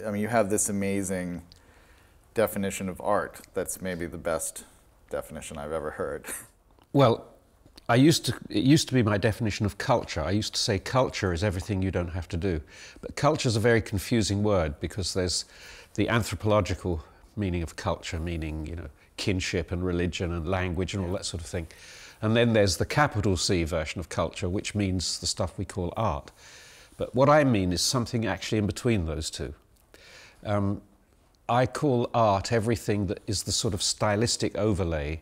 I mean, you have this amazing definition of art that's maybe the best definition I've ever heard. Well, it used to be my definition of culture. I used to say culture is everything you don't have to do. But culture is a very confusing word because there's the anthropological meaning of culture, meaning, you know, kinship and religion and language and all that sort of thing. And then there's the capital C version of culture, which means the stuff we call art. But what I mean is something actually in between those two. I call art everything that is the sort of stylistic overlay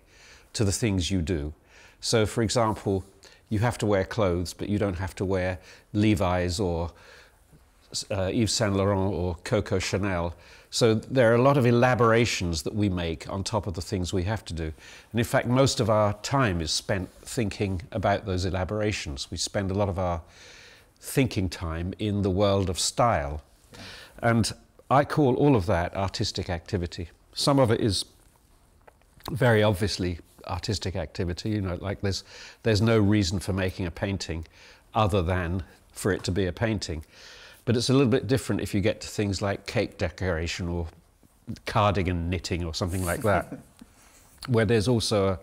to the things you do. So, for example, you have to wear clothes, but you don't have to wear Levi's or Yves Saint Laurent or Coco Chanel. So there are a lot of elaborations that we make on top of the things we have to do. And in fact, most of our time is spent thinking about those elaborations. We spend a lot of our thinking time in the world of style. And I call all of that artistic activity. Some of it is very obviously artistic activity, you know, like there's no reason for making a painting other than for it to be a painting. But it's a little bit different if you get to things like cake decoration or cardigan knitting or something like that, where there's also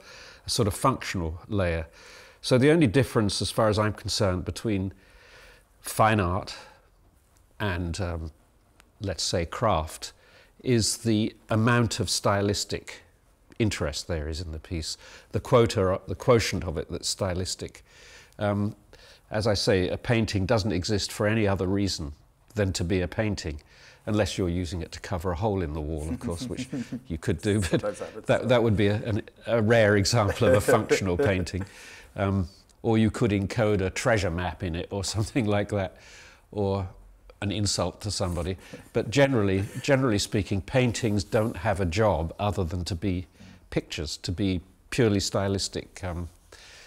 a sort of functional layer. So the only difference, as far as I'm concerned, between fine art and let's say craft is the amount of stylistic interest there is in the piece, the quotient of it that's stylistic. As I say, a painting doesn't exist for any other reason than to be a painting, unless you're using it to cover a hole in the wall, of course, which you could do, but that would be a rare example of a functional painting. Or you could encode a treasure map in it or something like that, or an insult to somebody. But generally speaking, paintings don't have a job other than to be pictures, to be purely stylistic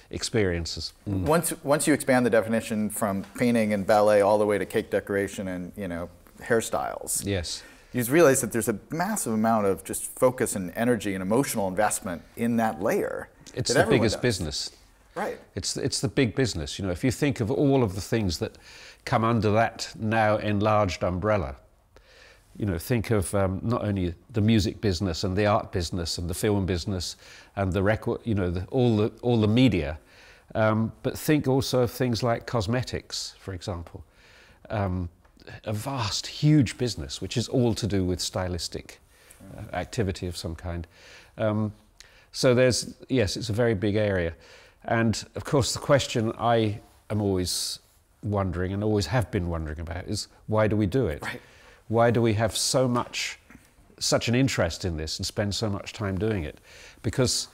experiences. Once you expand the definition from painting and ballet all the way to cake decoration and, you know, hairstyles, yes, you realize that there's a massive amount of just focus and energy and emotional investment in that layer. It's the biggest business. Right. It's the big business. You know, if you think of all of the things that come under that now enlarged umbrella, you know, think of not only the music business and the art business and the film business and the record, you know, all the media, but think also of things like cosmetics, for example, a vast, huge business which is all to do with stylistic activity of some kind. So yes, it's a very big area. And of course, the question I am always wondering and always have been wondering about is, why do we do it? Right. Why do we have such an interest in this and spend so much time doing it? Because,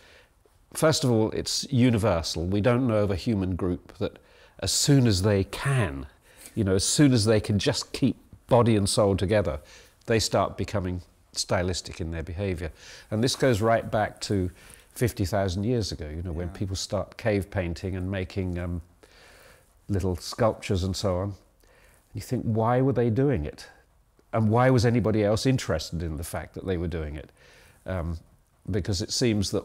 first of all, it's universal. We don't know of a human group that as soon as they can, you know, as soon as they can just keep body and soul together, they start becoming stylistic in their behavior. And this goes right back to 50,000 years ago, you know, when people start cave painting and making little sculptures and so on. You think, why were they doing it? And why was anybody else interested in the fact that they were doing it? Because it seems that